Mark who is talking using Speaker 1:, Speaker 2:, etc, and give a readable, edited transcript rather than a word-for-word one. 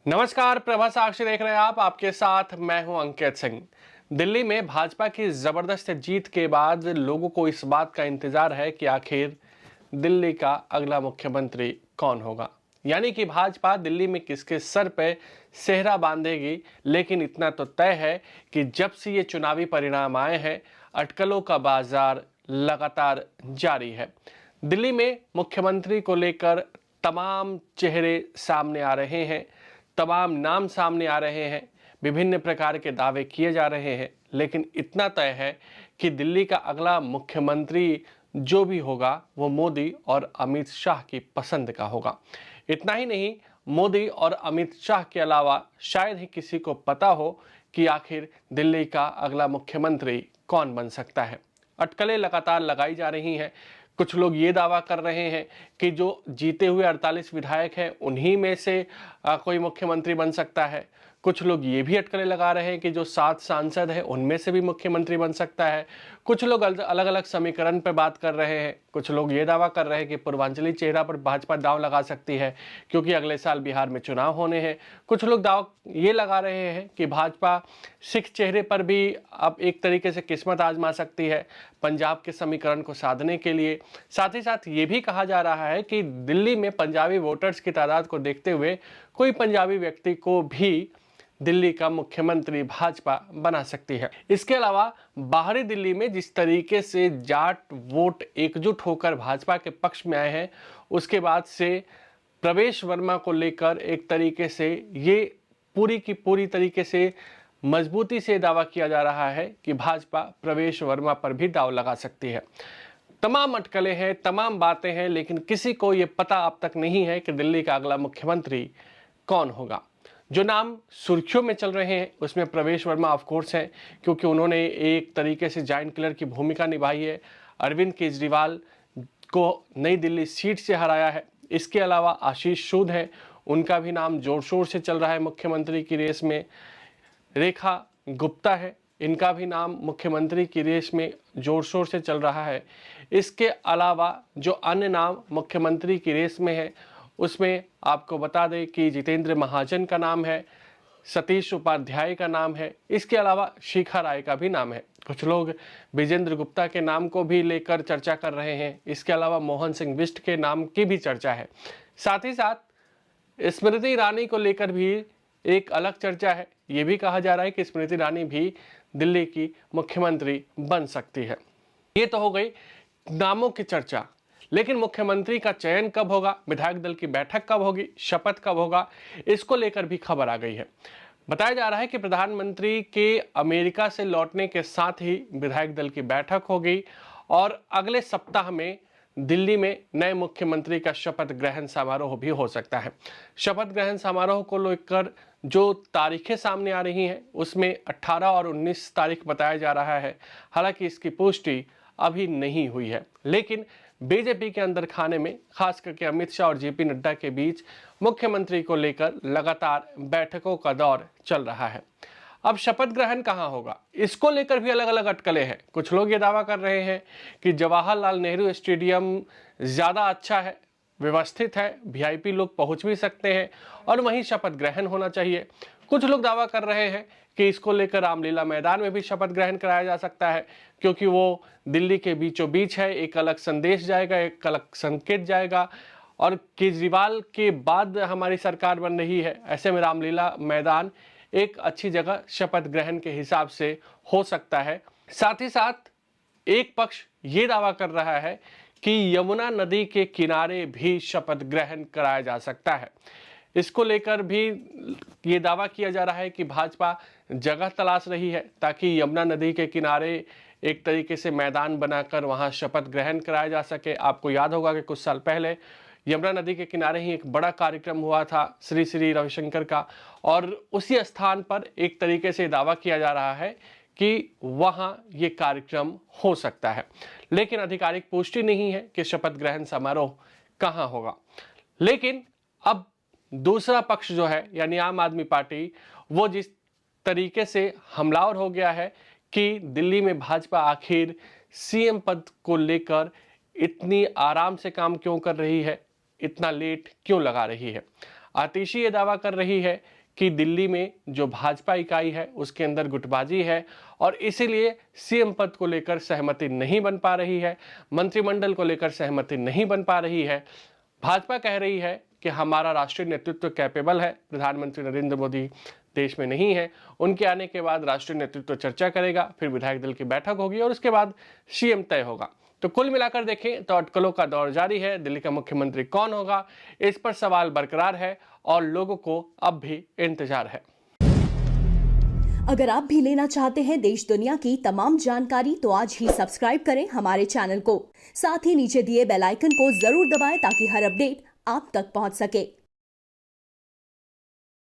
Speaker 1: नमस्कार, प्रभा साक्षी देख रहे हैं आप। आपके साथ मैं हूं अंकित सिंह। दिल्ली में भाजपा की जबरदस्त जीत के बाद लोगों को इस बात का इंतजार है कि आखिर दिल्ली का अगला मुख्यमंत्री कौन होगा। यानी कि भाजपा दिल्ली में किसके सर पे सेहरा बांधेगी। लेकिन इतना तो तय है कि जब से ये चुनावी परिणाम आए हैं, अटकलों का बाजार लगातार जारी है। दिल्ली में मुख्यमंत्री को लेकर तमाम चेहरे सामने आ रहे हैं, तमाम नाम सामने आ रहे हैं, विभिन्न प्रकार के दावे किए जा रहे हैं। लेकिन इतना तय है कि दिल्ली का अगला मुख्यमंत्री जो भी होगा वो मोदी और अमित शाह की पसंद का होगा। इतना ही नहीं, मोदी और अमित शाह के अलावा शायद ही किसी को पता हो कि आखिर दिल्ली का अगला मुख्यमंत्री कौन बन सकता है। अटकलें लगातार लगाई जा रही हैं। कुछ लोग ये दावा कर रहे हैं कि जो जीते हुए 48 विधायक हैं उन्हीं में से कोई मुख्यमंत्री बन सकता है। कुछ लोग ये भी अटकलें लगा रहे हैं कि जो 7 सांसद हैं उनमें से भी मुख्यमंत्री बन सकता है। कुछ लोग अलग अलग समीकरण पर बात कर रहे हैं। कुछ लोग ये दावा कर रहे हैं कि पूर्वांचली चेहरा पर भाजपा दांव लगा सकती है क्योंकि अगले साल बिहार में चुनाव होने हैं। कुछ लोग दाव ये लगा रहे हैं कि भाजपा सिख चेहरे पर भी अब एक तरीके से किस्मत आजमा सकती है पंजाब के समीकरण को साधने के लिए। साथ ही साथ ये भी कहा जा रहा है कि दिल्ली में पंजाबी वोटर्स की तादाद को देखते हुए कोई पंजाबी व्यक्ति को भी दिल्ली का मुख्यमंत्री भाजपा बना सकती है। इसके अलावा बाहरी दिल्ली में जिस तरीके से जाट वोट एकजुट होकर भाजपा के पक्ष में आए हैं, उसके बाद से प्रवेश वर्मा को लेकर एक तरीके से ये पूरी की पूरी तरीके से मजबूती से दावा किया जा रहा है कि भाजपा प्रवेश वर्मा पर भी दाव लगा सकती है। तमाम अटकलें हैं, तमाम बातें हैं, लेकिन किसी को ये पता अब तक नहीं है कि दिल्ली का अगला मुख्यमंत्री कौन होगा। जो नाम सुर्खियों में चल रहे हैं उसमें प्रवेश वर्मा ऑफ कोर्स हैं, क्योंकि उन्होंने एक तरीके से जायंट किलर की भूमिका निभाई है। अरविंद केजरीवाल को नई दिल्ली सीट से हराया है। इसके अलावा आशीष सूद हैं, उनका भी नाम जोर शोर से चल रहा है मुख्यमंत्री की रेस में। रेखा गुप्ता है, इनका भी नाम मुख्यमंत्री की रेस में जोर शोर से चल रहा है। इसके अलावा जो अन्य नाम मुख्यमंत्री की रेस में है उसमें आपको बता दें कि जितेंद्र महाजन का नाम है, सतीश उपाध्याय का नाम है, इसके अलावा शिखा राय का भी नाम है। कुछ लोग विजेंद्र गुप्ता के नाम को भी लेकर चर्चा कर रहे हैं। इसके अलावा मोहन सिंह बिष्ट के नाम की भी चर्चा है। साथ ही साथ स्मृति ईरानी को लेकर भी एक अलग चर्चा है। ये भी कहा जा रहा है कि स्मृति ईरानी भी दिल्ली की मुख्यमंत्री बन सकती है। ये तो हो गई नामों की चर्चा, लेकिन मुख्यमंत्री का चयन कब होगा, विधायक दल की बैठक कब होगी, शपथ कब होगा, इसको लेकर भी खबर आ गई है। बताया जा रहा है कि प्रधानमंत्री के अमेरिका से लौटने के साथ ही विधायक दल की बैठक होगी और अगले सप्ताह में दिल्ली में नए मुख्यमंत्री का शपथ ग्रहण समारोह भी हो सकता है। शपथ ग्रहण समारोह को लेकर जो तारीखें सामने आ रही हैं उसमें 18 और 19 तारीख बताया जा रहा है। हालांकि इसकी पुष्टि अभी नहीं हुई है, लेकिन बीजेपी के अंदर खाने में खास करके अमित शाह और जेपी नड्डा के बीच मुख्यमंत्री को लेकर लगातार बैठकों का दौर चल रहा है। अब शपथ ग्रहण कहां होगा, इसको लेकर भी अलग अलग अटकलें हैं। कुछ लोग ये दावा कर रहे हैं कि जवाहरलाल नेहरू स्टेडियम ज़्यादा अच्छा है, व्यवस्थित है, वीआईपी लोग पहुंच भी सकते हैं और वहीं शपथ ग्रहण होना चाहिए। कुछ लोग दावा कर रहे हैं कि इसको लेकर रामलीला मैदान में भी शपथ ग्रहण कराया जा सकता है, क्योंकि वो दिल्ली के बीचों बीच है। एक अलग संदेश जाएगा, एक अलग संकेत जाएगा और केजरीवाल के बाद हमारी सरकार बन रही है, ऐसे में रामलीला मैदान एक अच्छी जगह शपथ ग्रहण के हिसाब से हो सकता है। साथ ही साथ एक पक्ष ये दावा कर रहा है कि यमुना नदी के किनारे भी शपथ ग्रहण कराया जा सकता है। इसको लेकर भी ये दावा किया जा रहा है कि भाजपा जगह तलाश रही है ताकि यमुना नदी के किनारे एक तरीके से मैदान बनाकर वहां शपथ ग्रहण कराया जा सके। आपको याद होगा कि कुछ साल पहले यमुना नदी के किनारे ही एक बड़ा कार्यक्रम हुआ था श्री श्री रविशंकर का, और उसी स्थान पर एक तरीके से दावा किया जा रहा है कि वहां ये कार्यक्रम हो सकता है। लेकिन आधिकारिक पुष्टि नहीं है कि शपथ ग्रहण समारोह कहां होगा। लेकिन अब दूसरा पक्ष जो है यानी आम आदमी पार्टी, वो जिस तरीके से हमलावर हो गया है कि दिल्ली में भाजपा आखिर सीएम पद को लेकर इतनी आराम से काम क्यों कर रही है, इतना लेट क्यों लगा रही है। आतिशी ये दावा कर रही है कि दिल्ली में जो भाजपा इकाई है उसके अंदर गुटबाजी है और इसीलिए सीएम पद को लेकर सहमति नहीं बन पा रही है, मंत्रिमंडल को लेकर सहमति नहीं बन पा रही है। भाजपा कह रही है कि हमारा राष्ट्रीय नेतृत्व कैपेबल है, प्रधानमंत्री नरेंद्र मोदी देश में नहीं है, उनके आने के बाद राष्ट्रीय नेतृत्व चर्चा करेगा, फिर विधायक दल की बैठक होगी और उसके बाद सीएम तय होगा। तो कुल मिलाकर देखें तो अटकलों का दौर जारी है। दिल्ली का मुख्यमंत्री कौन होगा, इस पर सवाल बरकरार है और लोगों को अब भी इंतजार है।
Speaker 2: अगर आप भी लेना चाहते हैं देश दुनिया की तमाम जानकारी तो आज ही सब्सक्राइब करें हमारे चैनल को। साथ ही नीचे दिए बेल आइकन को जरूर दबाएं ताकि हर अपडेट आप तक पहुंच सके।